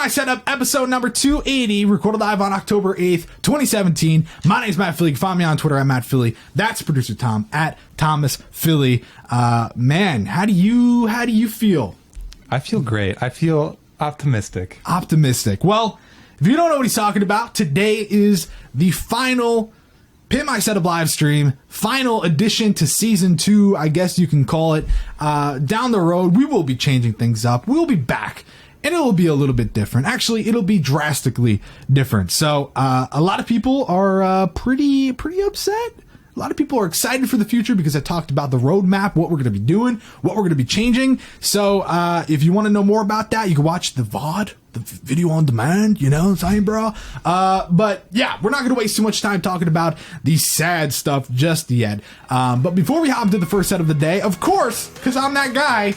My Setup, episode number 280, recorded live on October 8th, 2017. My name's Matt Philly. You can find me on Twitter at Matt Philly. That's producer Tom at Thomas Philly. Man, how do you feel? I feel great. I feel optimistic. Optimistic. Well, if you don't know what he's talking about, today is the final Pimp My Setup live stream, final addition to season 2, I guess you can call it. Down the road, we will be changing things up. We'll be back, and it will be a little bit different. Actually, it'll be drastically different. So, a lot of people are pretty upset. A lot of people are excited for the future because I talked about the roadmap, what we're going to be doing, what we're going to be changing. So, if you want to know more about that, you can watch the VOD, the video on demand, you know what I'm saying, bro? But yeah, we're not going to waste too much time talking about the sad stuff just yet. But before we hop into the first set of the day, of course, because I'm that guy,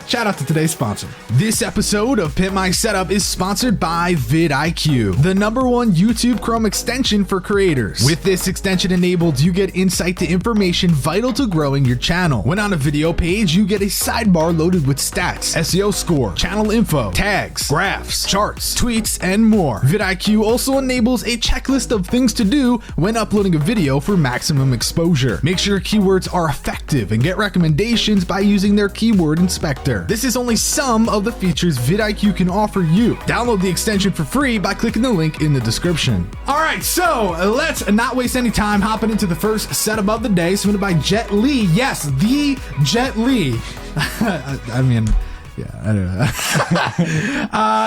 shout out to today's sponsor. This episode of Pimp My Setup is sponsored by vidIQ, the #1 YouTube Chrome extension for creators. With this extension enabled, you get insight to information vital to growing your channel. When on a video page, you get a sidebar loaded with stats, SEO score, channel info, tags, graphs, charts, tweets, and more. vidIQ also enables a checklist of things to do when uploading a video for maximum exposure. Make sure your keywords are effective and get recommendations by using their keyword inspector. This is only some of the features vidIQ can offer you. Download the extension for free by clicking the link in the description. All right, so let's not waste any time hopping into the first setup of the day, submitted by Jet Li. Yes, the Jet Li. I mean, yeah, I don't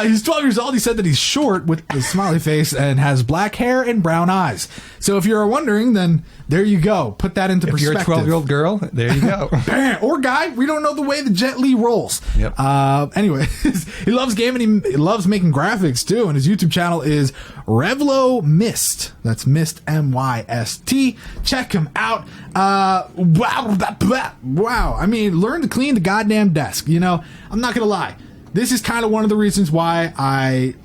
know. He's 12 years old. He said that he's short with a smiley face and has black hair and brown eyes. So if you're wondering, then there you go. Put that into perspective. If you're a 12-year-old girl, there you go. Bam. Or guy, we don't know the way the Jet Li rolls. Yep. Anyway, he loves gaming. He loves making graphics too. And his YouTube channel is Revlo Mist. That's Mist, M-Y-S-T. Check him out. Wow. I mean, learn to clean the goddamn desk. You know, I'm not going to lie. This is kind of one of the reasons why I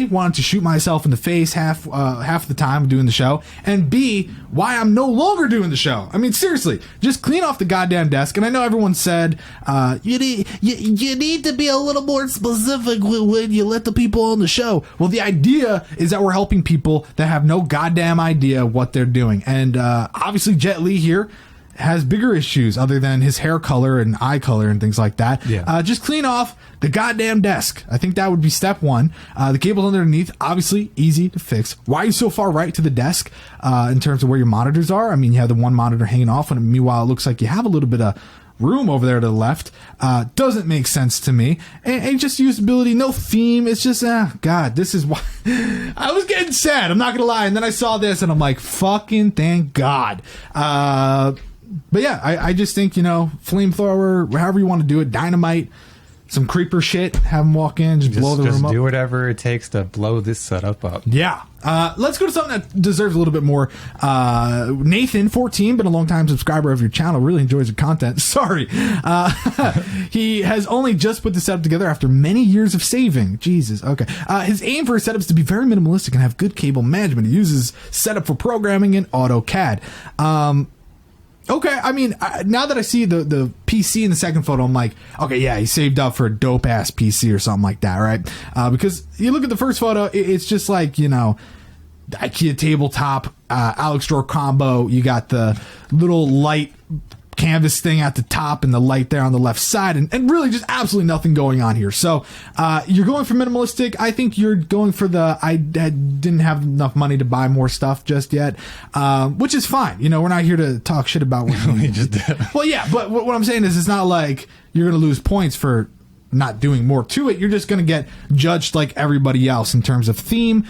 wanted to shoot myself in the face half the time doing the show, and B, why I'm no longer doing the show. I mean, seriously, just clean off the goddamn desk. And I know everyone said you need to be a little more specific when you let the people on the show. Well, the idea is that we're helping people that have no goddamn idea what they're doing. And obviously Jet Li here has bigger issues other than his hair color and eye color and things like that. Yeah. Just clean off the goddamn desk. I think that would be step one. The cables underneath, obviously easy to fix. Why are you so far right to the desk in terms of where your monitors are? I mean, you have the one monitor hanging off, and meanwhile, it looks like you have a little bit of room over there to the left. Doesn't make sense to me. And just usability, no theme. It's just, God, this is why I was getting sad. I'm not going to lie. And then I saw this and I'm like, fucking thank God. But yeah, I just think, you know, flamethrower, however you want to do it, dynamite, some creeper shit, have them walk in, just blow the room up. Just do whatever it takes to blow this setup up. Yeah. Let's go to something that deserves a little bit more. Nathan, 14, been a long time subscriber of your channel, really enjoys your content. Sorry. He has only just put the setup together after many years of saving. Jesus. Okay. His aim for his setup is to be very minimalistic and have good cable management. He uses setup for programming in AutoCAD. Okay, I mean, now that I see the PC in the second photo, I'm like, okay, yeah, he saved up for a dope-ass PC or something like that, right? Because you look at the first photo, it's just like, you know, the IKEA tabletop, Alex Drawer combo. You got the little light canvas thing at the top and the light there on the left side, and really just absolutely nothing going on here. So you're going for minimalistic. I think you're going for I didn't have enough money to buy more stuff just yet, which is fine. You know, we're not here to talk shit about what you just did. Well, yeah, but what I'm saying is it's not like you're going to lose points for not doing more to it. You're just going to get judged like everybody else in terms of theme.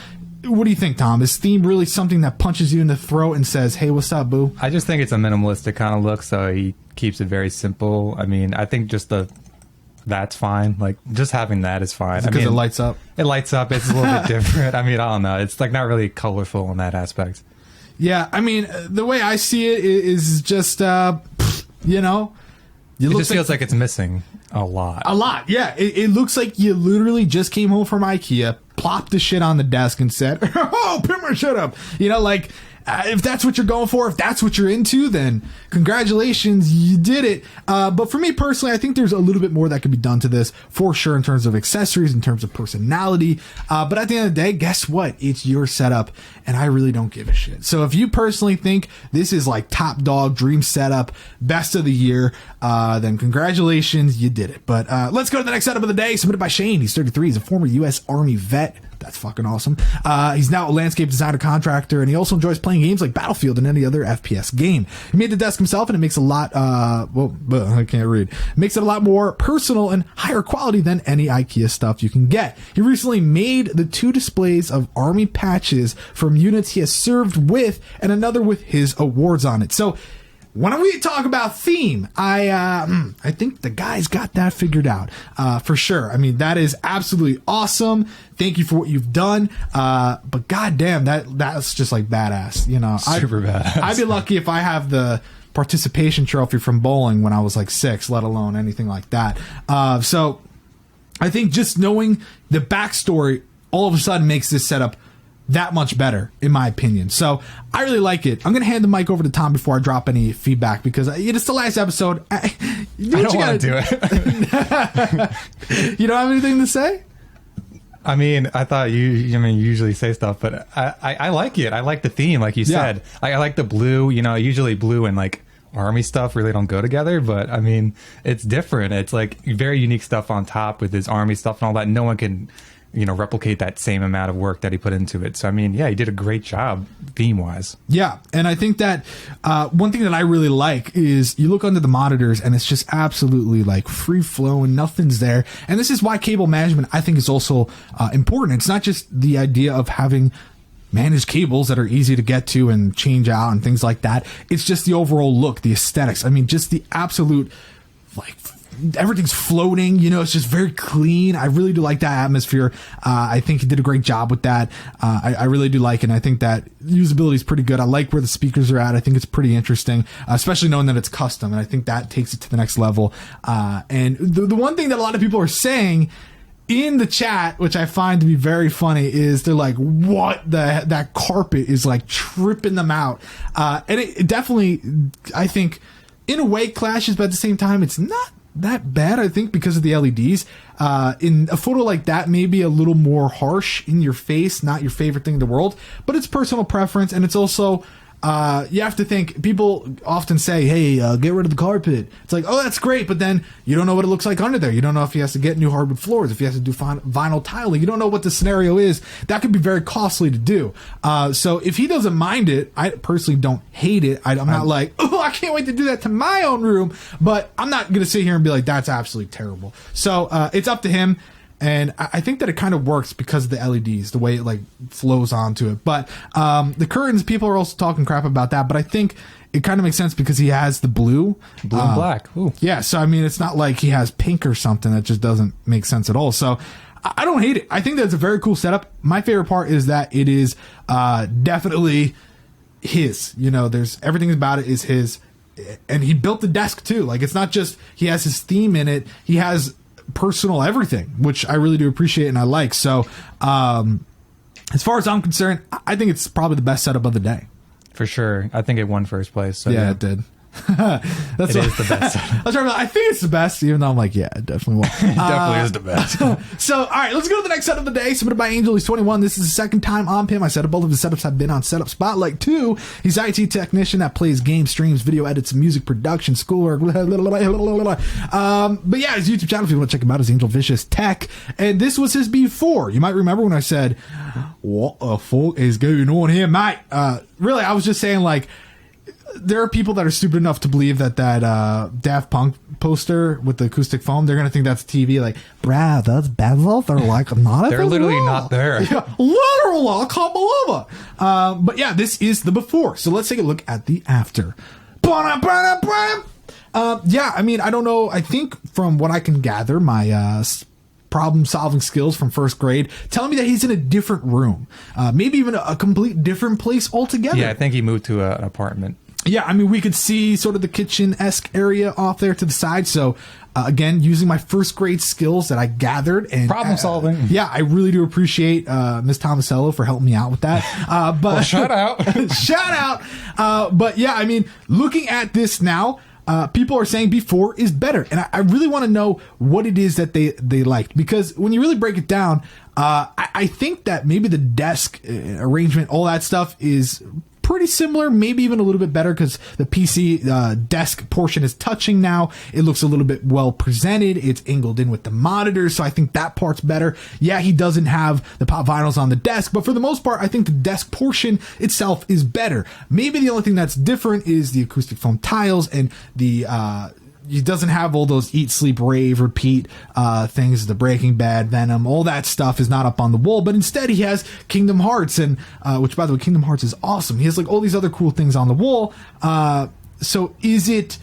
What do you think, Tom? Is theme really something that punches you in the throat and says, hey, what's up, boo? I just think it's a minimalistic kind of look, so he keeps it very simple. I mean, I think just that's fine. Like, just having that is fine. Because it lights up? It lights up. It's a little bit different. I mean, I don't know. It's like not really colorful in that aspect. Yeah, I mean, the way I see it is just, you know... It just feels like it's missing a lot. A lot, yeah. It looks like you literally just came home from IKEA, plopped the shit on the desk and said, oh, Pimp My Setup. You know, like, if that's what you're going for, if that's what you're into, then congratulations, you did it. But for me personally, I think there's a little bit more that could be done to this for sure in terms of accessories, in terms of personality. But at the end of the day, guess what? It's your setup, and I really don't give a shit. So if you personally think this is like top dog, dream setup, best of the year, then congratulations, you did it. But let's go to the next setup of the day, submitted by Shane. He's 33. He's a former U.S. Army vet. That's fucking awesome. He's now a landscape designer contractor, and he also enjoys playing games like Battlefield and any other FPS game. He made the desk himself, and it makes a lot, I can't read. It makes it a lot more personal and higher quality than any IKEA stuff you can get. He recently made the 2 displays of Army patches from units he has served with, and another with his awards on it. So, when we talk about theme, I think the guy's got that figured out, for sure. I mean, that is absolutely awesome. Thank you for what you've done. But goddamn, that's just like badass, you know. Super badass. I'd be lucky if I have the participation trophy from bowling when I was like 6, let alone anything like that. So I think just knowing the backstory all of a sudden makes this setup that much better, in my opinion. So I really like it. I'm going to hand the mic over to Tom before I drop any feedback, because it's the last episode. I don't want to do it. You don't have anything to say? I mean, I thought you usually say stuff, but I like it. I like the theme, like you said. I like the blue. You know, usually blue and like Army stuff really don't go together, but I mean, it's different. It's like very unique stuff on top with his Army stuff and all that. No one can, you know, replicate that same amount of work that he put into it. So, I mean, yeah, he did a great job theme-wise. Yeah, and I think that one thing that I really like is you look under the monitors and it's just absolutely like free-flowing, nothing's there. And this is why cable management, I think, is also important. It's not just the idea of having managed cables that are easy to get to and change out and things like that. It's just the overall look, the aesthetics. I mean, just the absolute, like, everything's floating, you know, it's just very clean. I really do like that atmosphere. I think he did a great job with that. I really do like it. And I think that usability is pretty good. I like where the speakers are at. I think it's pretty interesting, especially knowing that it's custom. And I think that takes it to the next level. And the one thing that a lot of people are saying in the chat, which I find to be very funny, is they're like, what that carpet is like tripping them out. And it definitely, I think, in a way clashes, but at the same time, it's not that bad, I think, because of the LEDs. In a photo like that, maybe a little more harsh in your face, not your favorite thing in the world, but it's personal preference. And it's also, you have to think, people often say, hey, get rid of the carpet. It's like, oh, that's great, but then you don't know what it looks like under there. You don't know if he has to get new hardwood floors, if he has to do vinyl tiling. You don't know what the scenario is. That could be very costly to do. So if he doesn't mind it, I personally don't hate it. I'm not like, oh, I can't wait to do that to my own room, but I'm not going to sit here and be like, that's absolutely terrible. So it's up to him. And I think that it kind of works because of the LEDs, the way it like flows onto it. But the curtains, people are also talking crap about that. But I think it kind of makes sense because he has the blue and black. Ooh. Yeah, so I mean, it's not like he has pink or something. That just doesn't make sense at all. So I don't hate it. I think that's a very cool setup. My favorite part is that it is definitely his. You know, there's everything about it is his. And he built the desk too. Like, it's not just he has his theme in it. He has personal everything, which I really do appreciate and I like. So as far as I'm concerned, I think it's probably the best setup of the day. For sure. I think it won first place. So yeah, it did. That's it is the best. I think it's the best, even though I'm like, yeah, it definitely will. It definitely is the best. So, all right, let's go to the next setup of the day, submitted by Angel. He's 21. This is the second time on Pimp. I said both of his setups have been on Setup Spotlight 2. He's an IT technician that plays games, streams, video edits, music production, schoolwork. But yeah, his YouTube channel, if you want to check him out, is Angel Vicious Tech. And this was his before. You might remember when I said, what the fuck is going on here, mate? Really, I was just saying, like, there are people that are stupid enough to believe that Daft Punk poster with the acoustic foam, they're going to think that's TV. Like, bruh, those bezels are like not they're literally not there. Yeah, literally, I can't believe it. But yeah, this is the before. So let's take a look at the after. Yeah, I mean, I don't know. I think from what I can gather, my problem-solving skills from first grade telling me that he's in a different room. Maybe even a complete different place altogether. Yeah, I think he moved to an apartment. yeah, I mean, we could see sort of the kitchen-esque area off there to the side. So, again, using my first grade skills that I gathered and problem solving. Yeah, I really do appreciate Miss Tomasello for helping me out with that. But well, shout out, shout out. But yeah, I mean, looking at this now, people are saying B4 is better, and I really want to know what it is that they liked, because when you really break it down, I think that maybe the desk arrangement, all that stuff is pretty similar, maybe even a little bit better, because the PC desk portion is touching now. It looks a little bit well presented. It's angled in with the monitors, so I think that part's better. Yeah, he doesn't have the pop vinyls on the desk, but for the most part, I think the desk portion itself is better. Maybe the only thing that's different is the acoustic foam tiles, and the he doesn't have all those eat, sleep, rave, repeat things, the Breaking Bad, Venom, all that stuff is not up on the wall, but instead he has Kingdom Hearts, and which, by the way, Kingdom Hearts is awesome. He has like all these other cool things on the wall. So is it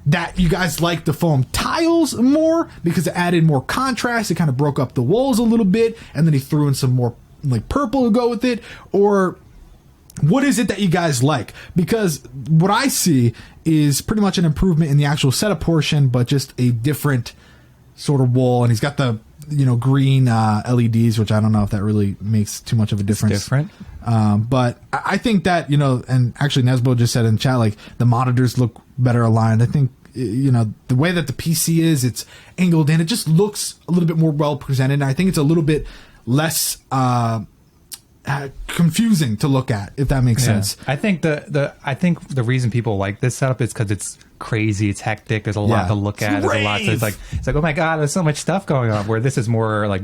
that you guys like the foam tiles more because it added more contrast, it kind of broke up the walls a little bit, and then he threw in some more like purple to go with it? Or what is it that you guys like? Because what I see is pretty much an improvement in the actual setup portion, but just a different sort of wall. And he's got the, green LEDs, which I don't know if that really makes too much of a difference. It's different. But I think that, and actually Nesbo just said in chat, like, the monitors look better aligned. I think, the way that the PC is, it's angled in, it just looks a little bit more well presented. And I think it's a little bit less confusing to look at, if that makes sense. I think the reason people like this setup is because it's crazy, it's hectic, there's a lot to look at, there's a lot. So it's like oh my god, there's so much stuff going on. Where this is more like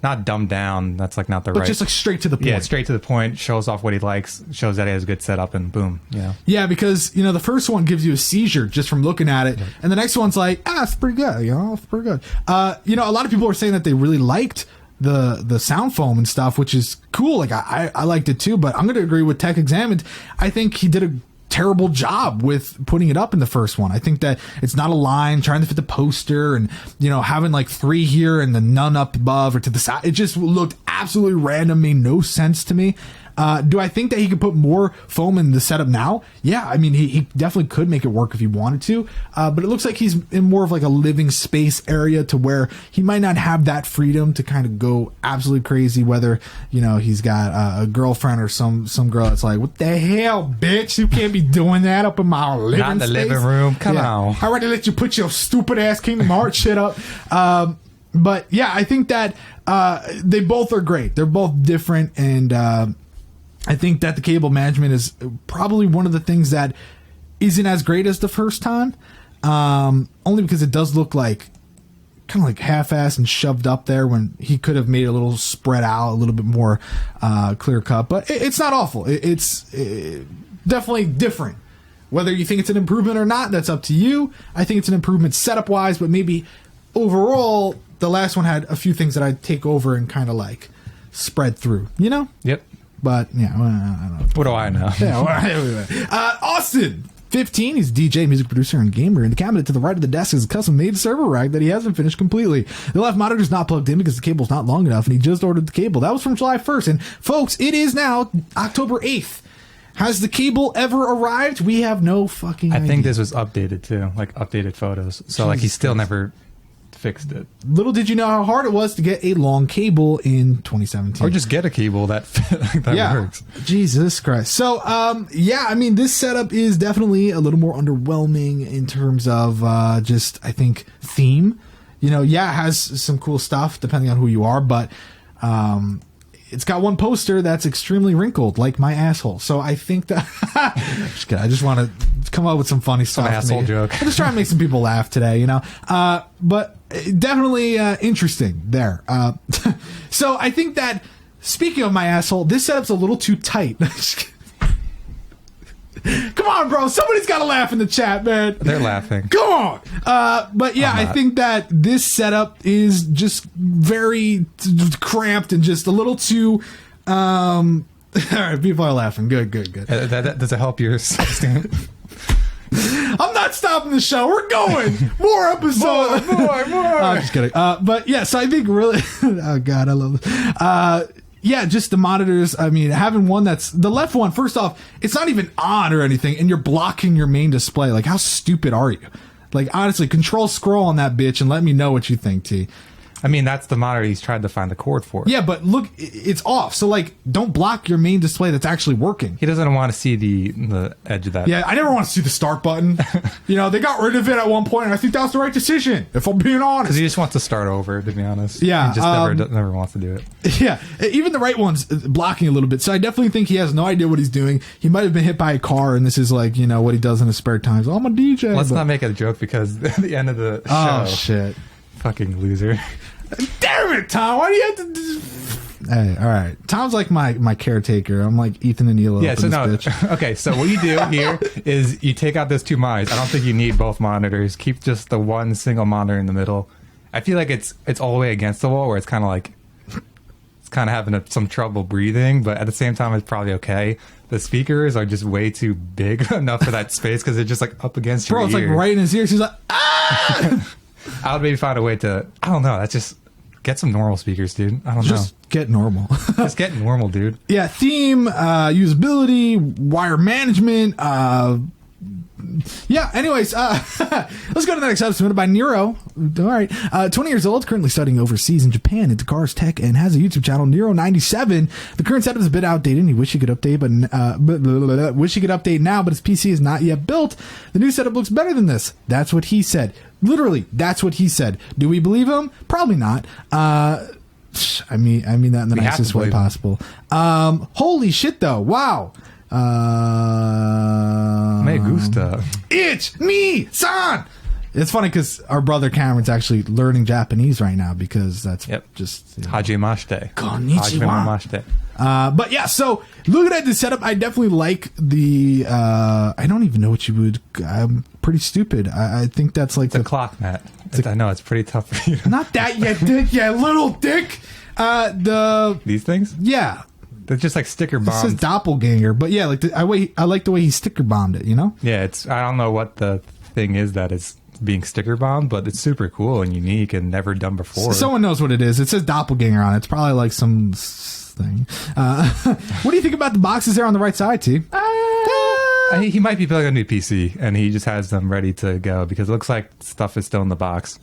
not dumbed down. That's like not the right. But just like straight to the point. Yeah, straight to the point. Shows off what he likes. Shows that he has a good setup, and boom. Yeah. Yeah, because the first one gives you a seizure just from looking at it, and the next one's like, it's pretty good. It's pretty good. A lot of people are saying that they really liked the sound foam and stuff, which is cool. Like I liked it too, but I'm going to agree with Tech Examined. I think he did a terrible job with putting it up in the first one. I think that it's not a line trying to fit the poster, and having like 3 here and the none up above or to the side. It just looked absolutely random, made no sense to me. Do I think that he could put more foam in the setup now? Yeah, I mean, he definitely could make it work if he wanted to, but it looks like he's in more of like a living space area to where he might not have that freedom to kind of go absolutely crazy, whether, he's got a girlfriend or some girl that's like, what the hell, bitch? You can't be doing that up in my living Not in the space. living room. Come on. I already let you put your stupid ass Kingdom Hearts shit up. But yeah, I think that they both are great. They're both different, and I think that the cable management is probably one of the things that isn't as great as the first time, only because it does look like kind of like half-assed and shoved up there when he could have made it a little spread out, a little bit more clear cut. But it's not awful. It's definitely different. Whether you think it's an improvement or not, that's up to you. I think it's an improvement setup-wise, but maybe overall, the last one had a few things that I'd take over and kind of like spread through, Yep. But yeah, well, I don't know. What do I know? Yeah, Austin, 15. He's a DJ, music producer, and gamer. In the cabinet to the right of the desk is a custom-made server rack that he hasn't finished completely. The left monitor's not plugged in because the cable's not long enough, and he just ordered the cable. That was from July 1st, and folks, it is now October 8th. Has the cable ever arrived? We have no fucking idea. I think this was updated too, like updated photos. So like he still never fixed it. Little did you know how hard it was to get a long cable in 2017. Or just get a cable that works. Jesus Christ. So, I mean, this setup is definitely a little more underwhelming in terms of just, I think, theme. It has some cool stuff depending on who you are, but it's got one poster that's extremely wrinkled, like my asshole. So I think that just kidding. I just want to come up with some funny stuff. Some asshole joke. I'm just trying to make some people laugh today, But definitely interesting there. So I think that, speaking of my asshole, this setup's a little too tight. Come on, bro. Somebody's got to laugh in the chat, man. They're laughing. Come on. But yeah, I think that this setup is just very cramped and just a little too... all right, people are laughing. Good. Does it help your self-esteem? I'm not stopping the show. We're going. More episodes. More. I'm just kidding. But yeah, so I think really... Oh, God, I love this. Yeah, just the monitors. I mean, having one that's the left one, first off, it's not even on or anything, and you're blocking your main display. Like, how stupid are you? Like, honestly, control scroll on that bitch and let me know what you think, T. I mean, that's the monitor he's tried to find the cord for. Yeah, but look, it's off. So, like, don't block your main display that's actually working. He doesn't want to see the edge of that. Yeah, I never want to see the start button. You know, they got rid of it at one point, and I think that was the right decision, if I'm being honest. Because he just wants to start over, to be honest. Yeah. He just never wants to do it. Yeah, even the right one's blocking a little bit. So I definitely think he has no idea what he's doing. He might have been hit by a car, and this is like, you know, what he does in his spare time. So, I'm a DJ. Let's not make it a joke, because at the end of the show... Oh, shit. Fucking loser. Damn it, Tom! Why do you have to? Hey, all right. Tom's like my caretaker. I'm like Ethan and Elo. Yeah. So no. Bitch. Okay. So what you do here is you take out those two monitors. I don't think you need both monitors. Keep just the one single monitor in the middle. I feel like it's all the way against the wall, where it's kind of like it's kind of having some trouble breathing, but at the same time it's probably okay. The speakers are just way too big enough for that space because they're just like up against your ear. Bro, it's like right in his ear. She's like, ah! I would maybe find a way to. I don't know. That's just. Get some normal speakers, dude. I don't know. Just get normal. Just get normal, dude. Yeah, theme, usability, wire management. Yeah, anyways, let's go to the next episode submitted by Nero. All right. 20 years old, currently studying overseas in Japan into cars tech, and has a YouTube channel, Nero97. The current setup is a bit outdated, and he wish he could update, but wish he could update now, but his PC is not yet built. The new setup looks better than this. That's what he said. Literally, that's what he said. Do we believe him? Probably not. I mean that in the nicest way possible. Holy shit, though! Wow. Me gusta. It's me, son. It's funny because our brother Cameron's actually learning Japanese right now because that's just Hajimashite. Konnichiwa. But yeah, so looking at the setup, I definitely like the. I don't even know what you would. I'm pretty stupid. I think that's like the clock, Matt. I know it's pretty tough for you. Not that, you dick, you little dick. These things, yeah. They're just like sticker bombs. It says doppelganger, but yeah, like I like the way he sticker bombed it. You know? Yeah, I don't know what the thing is that is being sticker bombed, but it's super cool and unique and never done before. Someone knows what it is. It says doppelganger on it. It's probably like some thing. What do you think about the boxes there on the right side, T? He might be building a new PC and he just has them ready to go because it looks like stuff is still in the box.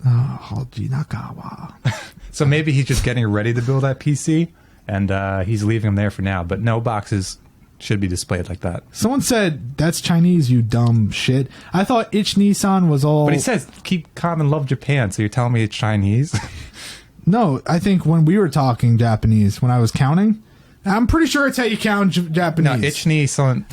Haji Nakawa. So maybe he's just getting ready to build that PC. And he's leaving them there for now, but no boxes should be displayed like that. Someone said, that's Chinese, you dumb shit. I thought Ich Nissan was all... But he says, keep calm and love Japan, so you're telling me it's Chinese? No, I think when we were talking Japanese, when I was counting, I'm pretty sure it's how you count Japanese. No, Ich Nissan...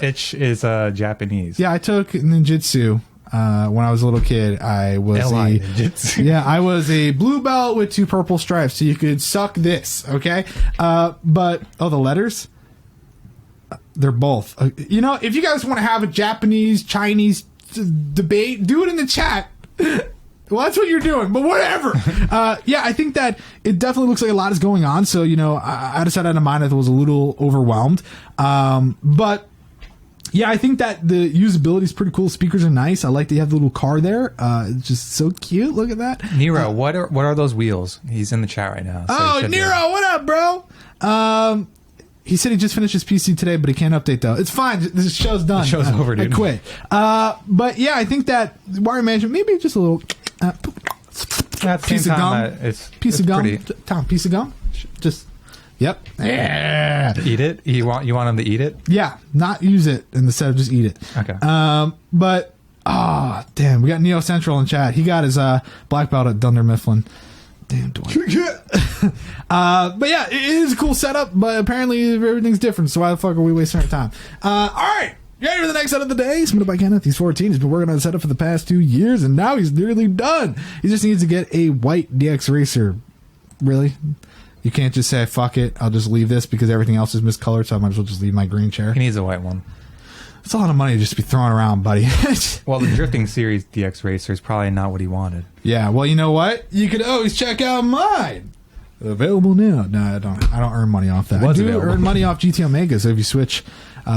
Ich is Japanese. Yeah, I took ninjutsu. When I was a little kid, I was I was a blue belt with 2 purple stripes, so you could suck this, okay? But the letters, they're both. You know, if you guys want to have a Japanese Chinese debate, do it in the chat. Well, that's what you're doing, but whatever. Yeah, I think that it definitely looks like a lot is going on. So, you know, I decided out of mind, I was a little overwhelmed, but. Yeah, I think that the usability is pretty cool. Speakers are nice. I like that you have the little car there. It's just so cute. Look at that. Nero, what are those wheels? He's in the chat right now. So Nero, what up, bro? He said he just finished his PC today, but he can't update, though. It's fine. This show's done. The show's over, dude. I quit. But yeah, I think that wire management, maybe just a little piece of gum. Piece of gum. Tom, piece of gum? Just... Yep. Yeah. Eat it? You want him to eat it? Yeah. Not use it instead of just eat it. Okay. But damn, we got Neo Central in chat. He got his black belt at Dunder Mifflin. Damn, Dwight. But yeah, it is a cool setup, but apparently everything's different, so why the fuck are we wasting our time? All right. Ready for the next set of the day? Submitted by Kenneth. He's 14. He's been working on the setup for the past 2 years, and now he's nearly done. He just needs to get a white DX Racer. Really? You can't just say, fuck it, I'll just leave this because everything else is miscolored, so I might as well just leave my green chair. He needs a white one. It's a lot of money to just be throwing around, buddy. Well, the Drifting Series DX Racer is probably not what he wanted. Yeah, well, you know what? You could always check out mine. Available now. No, I don't earn money off that. I do earn money off GT Omega. So if you switch,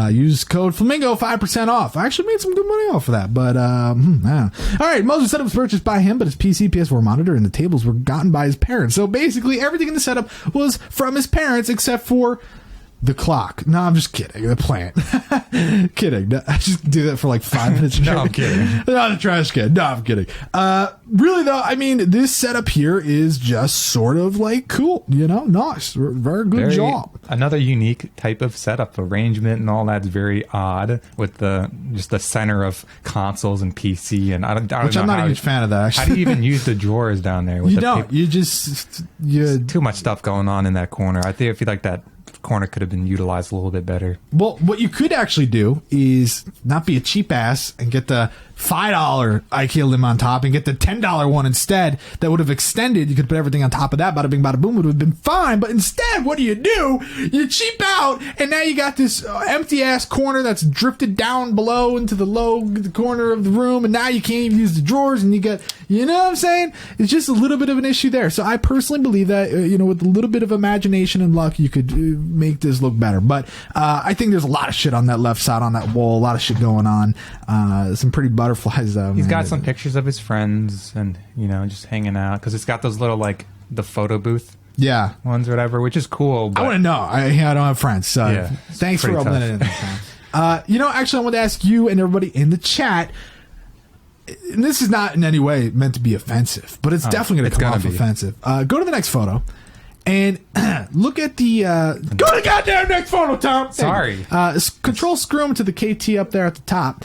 use code Flamingo 5% off. I actually made some good money off of that. But all right, most of the setup was purchased by him, but his PC, PS4 monitor, and the tables were gotten by his parents. So basically, everything in the setup was from his parents except for the clock. No, I'm just kidding. The plant. Kidding. No, I just do that for like 5 minutes. No, I'm kidding. No, the trash can. No, I'm kidding. Really though, I mean, this setup here is just sort of like cool. Nice. Very good job. Another unique type of setup arrangement and all that's very odd with the center of consoles and PC and I don't Which know I'm not a huge fan of that. Actually. How do you even use the drawers down there? With You don't. There's too much stuff going on in that corner. I feel like that corner could have been utilized a little bit better. Well, what you could actually do is not be a cheap ass and get the $5 IKEA limb on top and get the $10 one instead. That would have extended. You could put everything on top of that. Bada bing, bada boom. Would have been fine. But instead, what do? You cheap out, and now you got this empty ass corner that's drifted down below into the corner of the room, and now you can't even use the drawers, and you get, you know what I'm saying? It's just a little bit of an issue there. So I personally believe that with a little bit of imagination and luck, you could make this look better. But I think there's a lot of shit on that left side on that wall. A lot of shit going on. Some pretty butterflies though. He's got some pictures of his friends and just hanging out because it's got those little like the photo booth ones or whatever, which is cool. But I want to know. I don't have friends, so thanks for opening it in. Actually I want to ask you and everybody in the chat, and this is not in any way meant to be offensive, but it's definitely going to come off offensive. Go to the next photo and look at the go to the goddamn next photo, Tom. Sorry. Control screw to the KT up there at the top.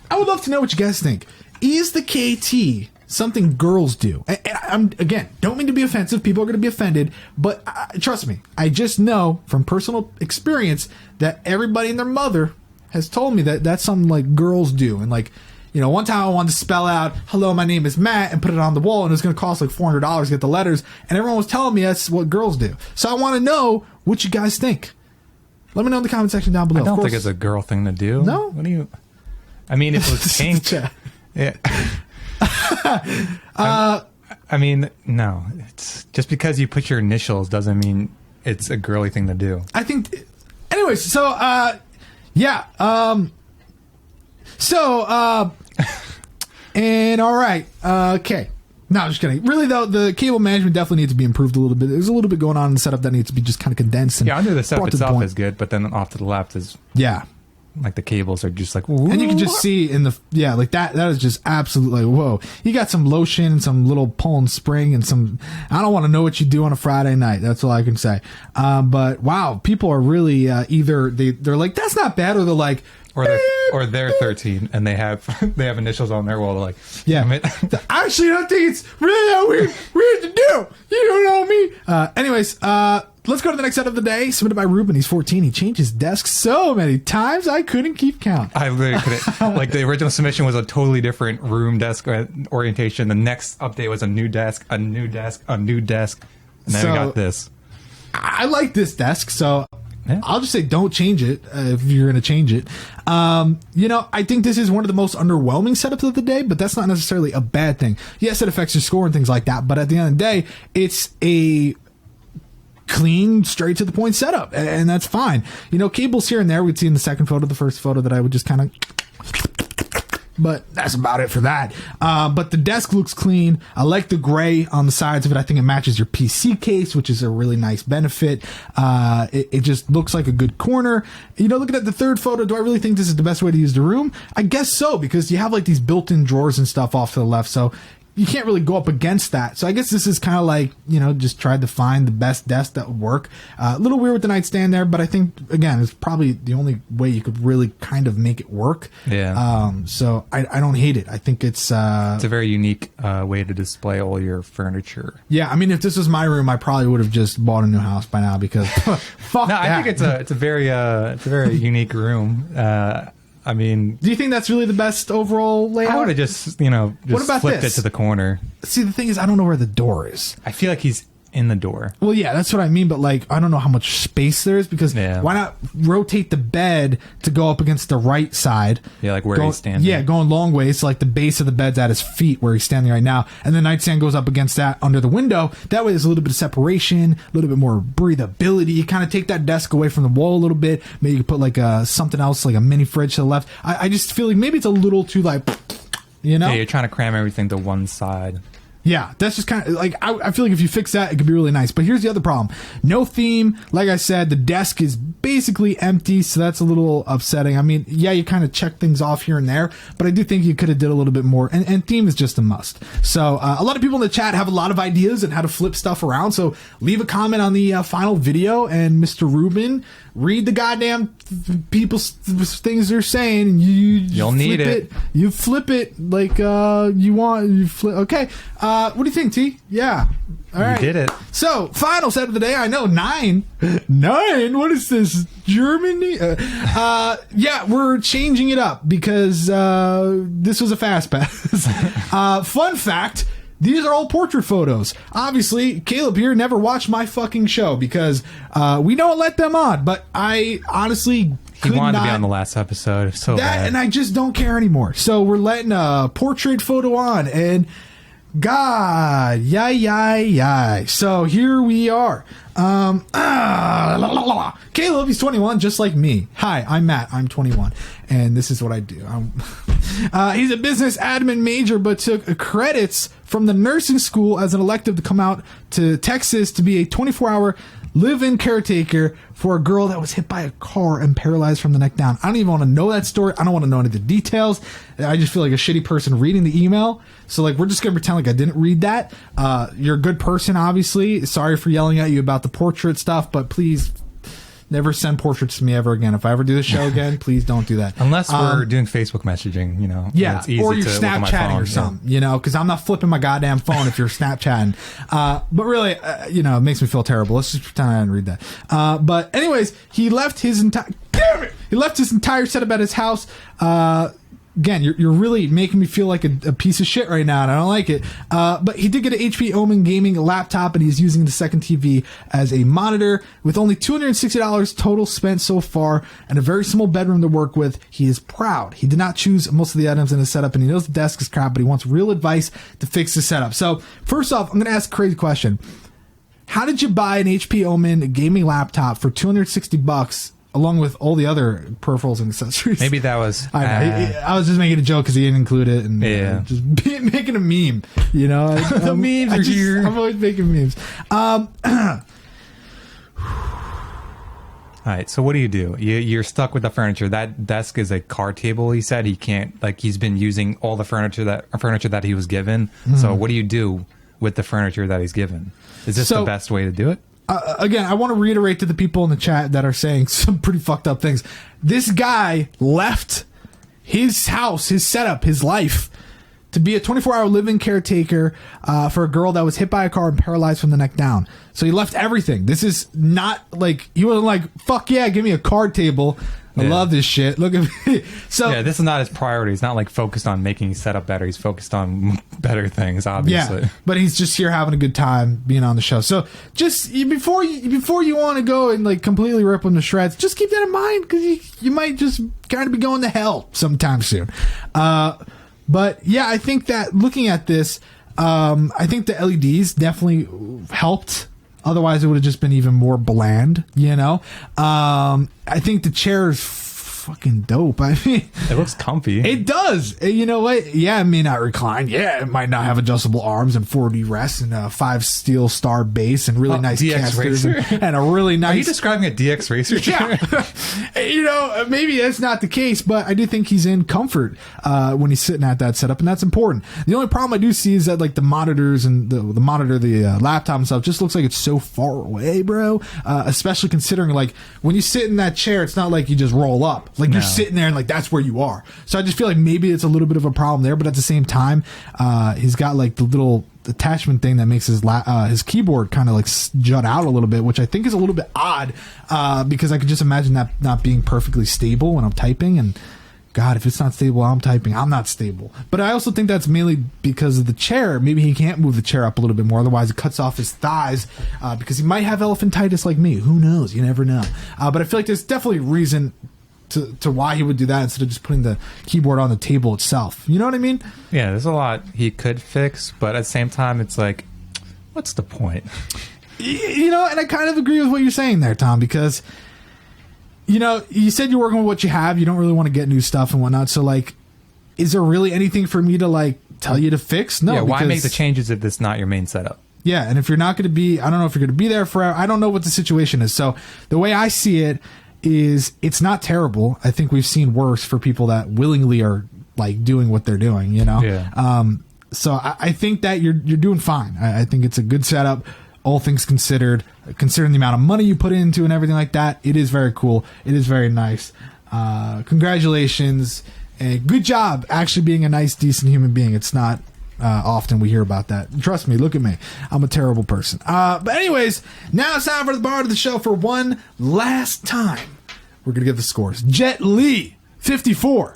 I would love to know what you guys think. Is the KT something girls do? I'm again, don't mean to be offensive. People are going to be offended, but trust me, I just know from personal experience that everybody and their mother has told me that that's something like girls do. And like, one time I wanted to spell out, hello, my name is Matt, and put it on the wall, and it was going to cost like $400 to get the letters, and everyone was telling me that's what girls do. So I want to know what you guys think. Let me know in the comment section down below. I don't think it's a girl thing to do. No? What do you... I mean, if it was pink... yeah. I mean, no. It's just because you put your initials doesn't mean it's a girly thing to do. I think... Anyways, so, and all right, okay. No, I'm just kidding. Really, though, the cable management definitely needs to be improved a little bit. There's a little bit going on in the setup that needs to be just kind of condensed. And under the setup itself is good, but then off to the left is... Yeah. Like the cables are just like... Whoa. And you can just see in the... Yeah, like that is just absolutely... Whoa. You got some lotion, some little Poland Spring, and some... I don't want to know what you do on a Friday night. That's all I can say. But, wow, people are really either... They're like, that's not bad, or they're like... Or they're 13 and they have initials on their wall. They're like, yeah. Actually, I don't think it's really that weird to do. You don't know me. Anyways, let's go to the next set of the day. Submitted by Reuben. He's 14. He changed his desk so many times I couldn't keep count. I literally couldn't. Like the original submission was a totally different room desk orientation. The next update was a new desk, a new desk, a new desk, and then we got this. I like this desk, so. Yeah. I'll just say don't change it if you're going to change it. I think this is one of the most underwhelming setups of the day, but that's not necessarily a bad thing. Yes, it affects your score and things like that, but at the end of the day, it's a clean, straight to the point setup, and that's fine. Cables here and there we'd see in the second photo, the first photo that I would just kind of... But that's about it for that. But the desk looks clean. I like the gray on the sides of it. I think it matches your PC case, which is a really nice benefit. It just looks like a good corner. Looking at the third photo, do I really think this is the best way to use the room? I guess so, because you have like these built-in drawers and stuff off to the left. So you can't really go up against that. So I guess this is kind of like, just tried to find the best desk that would work. A little weird with the nightstand there, but I think, again, it's probably the only way you could really kind of make it work. Yeah. So I don't hate it. I think it's a very unique way to display all your furniture. Yeah. I mean, if this was my room, I probably would have just bought a new house by now because fuck that. I think it's a very unique room. I mean... Do you think that's really the best overall layout? I would have just flipped it to the corner. See, the thing is, I don't know where the door is. I feel like he's in the door. Well, yeah, that's what I mean. But like, I don't know how much space there is because why not rotate the bed to go up against the right side? Yeah, like where he's standing. Yeah, going long ways. So like the base of the bed's at his feet where he's standing right now, and the nightstand goes up against that under the window. That way, there's a little bit of separation, a little bit more breathability. You kind of take that desk away from the wall a little bit. Maybe you could put like something else, like a mini fridge to the left. I just feel like maybe it's a little too like, you know? Yeah, you're trying to cram everything to one side. Yeah, that's just kind of like, I feel like if you fix that, it could be really nice. But here's the other problem. No theme. Like I said, the desk is basically empty, so that's a little upsetting. I mean, yeah, you kind of check things off here and there, but I do think you could have did a little bit more. And theme is just a must. So a lot of people in the chat have a lot of ideas on how to flip stuff around. So leave a comment on the final video, and Mr. Reuben, read the goddamn people's things they're saying, and you'll need it. You flip it like you want. You flip. Okay. What do you think, T? Yeah. All right. You did it. So, final set of the day. I know, 9. 9? What is this? Germany? Yeah, we're changing it up because this was a fast pass. Fun fact. These are all portrait photos. Obviously, Caleb here never watched my fucking show because we don't let them on. But I honestly he wanted to be on the last episode. So bad. And I just don't care anymore. So we're letting a portrait photo on, and God, yay. So here we are. Caleb, he's 21, just like me. Hi, I'm Matt. I'm 21, and this is what I do. He's a business admin major, but took credits from the nursing school as an elective to come out to Texas to be a 24-hour live-in caretaker for a girl that was hit by a car and paralyzed from the neck down. I don't even want to know that story. I don't want to know any of the details. I just feel like a shitty person reading the email. So, like, we're just going to pretend like I didn't read that. You're a good person, obviously. Sorry for yelling at you about the portrait stuff, but please never send portraits to me ever again. If I ever do the show again, please don't do that. Unless we're doing Facebook messaging, you know. Yeah, it's easy or you're to look at my Snapchatting phone, or something, you know, because I'm not flipping my goddamn phone if you're Snapchatting. But really, you know, it makes me feel terrible. Let's just pretend I didn't read that. But anyways, he left his entire... Damn it! He left his entire setup at his house. Again, you're really making me feel like a piece of shit right now, and I don't like it. But he did get an HP Omen gaming laptop, and he's using the second TV as a monitor. With only $260 total spent so far, and a very small bedroom to work with, he is proud. He did not choose most of the items in his setup, and he knows the desk is crap, but he wants real advice to fix the setup. So, first off, I'm going to ask a crazy question. How did you buy an HP Omen gaming laptop for $260? Along with all the other peripherals and accessories. Maybe that was... I was just making a joke because he didn't include it. And just making a meme, you know? The memes are here. I'm always making memes. All right, so what do? You're stuck with the furniture. That desk is a card table, he said. He can't... Like, he's been using all the furniture that he was given. Mm-hmm. So what do you do with the furniture that he's given? Is this the best way to do it? Again, I want to reiterate to the people in the chat that are saying some pretty fucked up things. This guy left his house, his setup, his life to be a 24-hour live-in caretaker for a girl that was hit by a car and paralyzed from the neck down. So he left everything. This is not like, he wasn't like, fuck yeah, give me a card table. I love this shit. Look at me. So yeah, this is not his priority. He's not like focused on making his setup better. He's focused on better things, obviously. Yeah, but he's just here having a good time being on the show. So just before you want to go and like completely rip him to shreds, just keep that in mind because you might just kind of be going to hell sometime soon. But yeah, I think that looking at this, I think the LEDs definitely helped. Otherwise, it would have just been even more bland, you know? I think the chair is fucking dope. I mean, it looks comfy. It does. You know what? Yeah, it may not recline. Yeah, it might not have adjustable arms and 4D rest and a 5 steel star base and really nice DX casters Racer? and a really nice... Are you describing a DX Racer chair? Yeah. You know, maybe that's not the case, but I do think he's in comfort when he's sitting at that setup, and that's important. The only problem I do see is that like the monitors and the monitor, the laptop and stuff just looks like it's so far away, bro. Especially considering like when you sit in that chair, it's not like you just roll up. Like you're sitting there and like that's where you are. So I just feel like maybe it's a little bit of a problem there, but at the same time, he's got like the little attachment thing that makes his keyboard kind of like jut out a little bit, which I think is a little bit odd because I could just imagine that not being perfectly stable when I'm typing and God, if it's not stable, I'm typing. I'm not stable. But I also think that's mainly because of the chair. Maybe he can't move the chair up a little bit more. Otherwise, it cuts off his thighs because he might have elephantitis like me. Who knows? You never know. But I feel like there's definitely a reason to why he would do that instead of just putting the keyboard on the table itself. You know what I mean? Yeah, there's a lot he could fix, but at the same time, it's like, what's the point? You know, and I kind of agree with what you're saying there, Tom, because... You know, you said you're working with what you have. You don't really want to get new stuff and whatnot. So, like, is there really anything for me to, like, tell you to fix? No. Yeah, why make the changes if it's not your main setup? Yeah, and if you're not going to be... I don't know if you're going to be there forever. I don't know what the situation is. So, the way I see it is it's not terrible. I think we've seen worse for people that willingly are, like, doing what they're doing, you know? Yeah. So, I think that you're doing fine. I think it's a good setup. All things considered, considering the amount of money you put into and everything like that, it is very cool. It is very nice. Congratulations. And good job actually being a nice, decent human being. It's not often we hear about that. Trust me, look at me. I'm a terrible person. But anyways, now it's time for the bar of the show for one last time. We're going to get the scores. Jet Li, 54.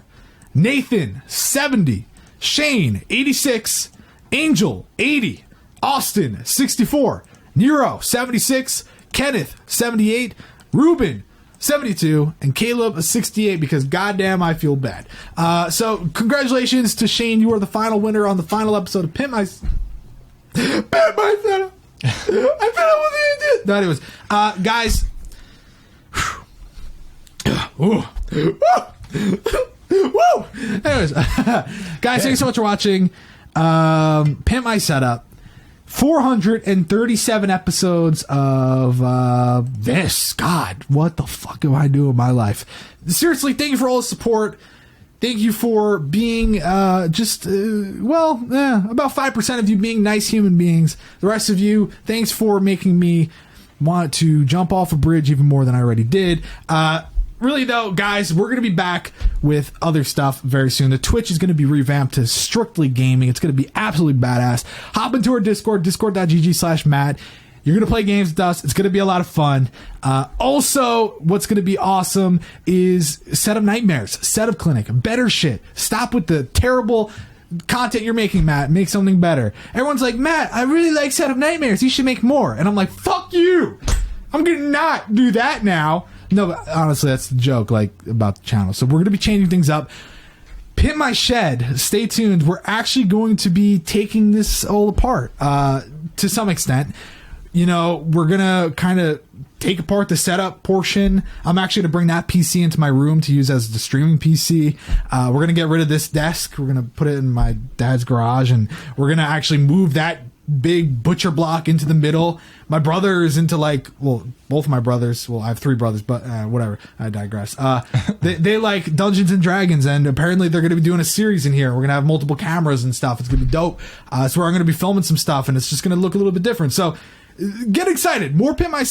Nathan, 70. Shane, 86. Angel, 80. Austin, 64. Nero, 76. Kenneth, 78. Reuben, 72. And Caleb, 68, because goddamn, I feel bad. So, congratulations to Shane. You are the final winner on the final episode of Pimp My Setup. I thought I wasn't. No, anyways. Guys. Woo! Anyways. Guys, thanks so much for watching. Pimp My Setup. 437 episodes of this. God, what the fuck am I doing with my life? Seriously, thank you for all the support. Thank you for being about 5% of you being nice human beings. The rest of you, thanks for making me want to jump off a bridge even more than I already did. Really, though, guys, we're going to be back with other stuff very soon. The Twitch is going to be revamped to strictly gaming. It's going to be absolutely badass. Hop into our Discord, discord.gg/Matt. You're going to play games with us. It's going to be a lot of fun. Also, what's going to be awesome is Setup Nightmares, Setup Clinic, better shit. Stop with the terrible content you're making, Matt. Make something better. Everyone's like, Matt, I really like Setup Nightmares. You should make more. And I'm like, fuck you. I'm going to not do that now. No, but honestly, that's the joke, like, about the channel. So we're going to be changing things up. Pimp My Shed, stay tuned. We're actually going to be taking this all apart to some extent. You know, we're going to kind of take apart the setup portion. I'm actually going to bring that PC into my room to use as the streaming PC. We're going to get rid of this desk. We're going to put it in my dad's garage, and we're going to actually move that big butcher block into the middle. My brother is into, like, well, both of my brothers, well, I have 3 brothers, but whatever, I digress. They like Dungeons and Dragons, and apparently they're going to be doing a series in here. We're going to have multiple cameras and stuff. It's going to be dope. So we're going to be filming some stuff, and it's just going to look a little bit different. So get excited. More Pimp My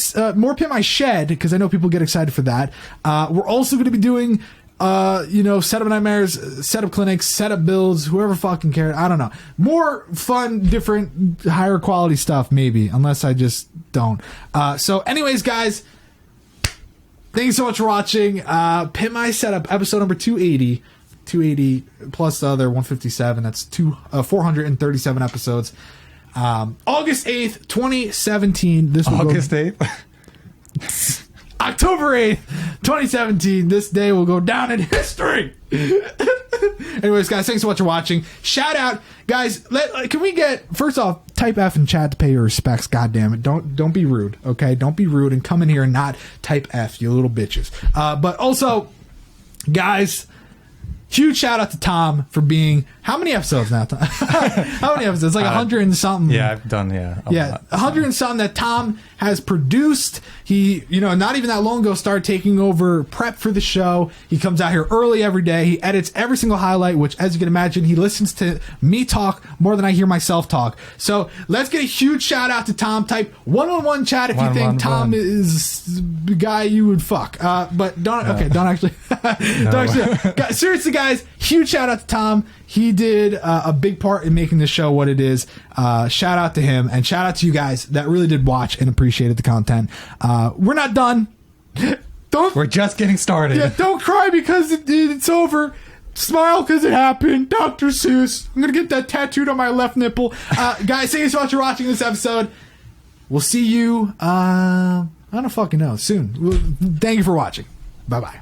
Shed, because I know people get excited for that. We're also going to be doing Setup Nightmares, Setup Clinics, Setup Builds, whoever fucking cares. I don't know. More fun, different, higher quality stuff, maybe, unless I just don't. So anyways, guys, thank you so much for watching. Pimp My Setup, episode number 280. 280 plus the other 157. That's 437 episodes. August 8th, 2017. This will August 8th? October 8th, 2017. This day will go down in history. Anyways, guys, thanks so much for watching. Shout out, guys. Can we get, first off, type F in chat to pay your respects. God damn it. Don't be rude, okay? Don't be rude and come in here and not type F, you little bitches. But also, guys, huge shout out to Tom for being, how many episodes now, Tom? How many episodes? Like 100 and something. Yeah, I've done, a lot, 100 and something that Tom has produced. He, not even that long ago, started taking over prep for the show. He comes out here early every day. He edits every single highlight, which, as you can imagine, he listens to me talk more than I hear myself talk. So let's get a huge shout out to Tom. Type 111 chat if you think Tom is the guy you would fuck. But don't actually. Seriously, guys, huge shout out to Tom. He did a big part in making this show what it is. Shout out to him, and shout out to you guys that really did watch and appreciated the content. We're not done. We're just getting started. Yeah, don't cry because it's over. Smile because it happened. Dr. Seuss. I'm going to get that tattooed on my left nipple. Guys, thank you so much for watching this episode. We'll see you, I don't fucking know, soon. Thank you for watching. Bye-bye.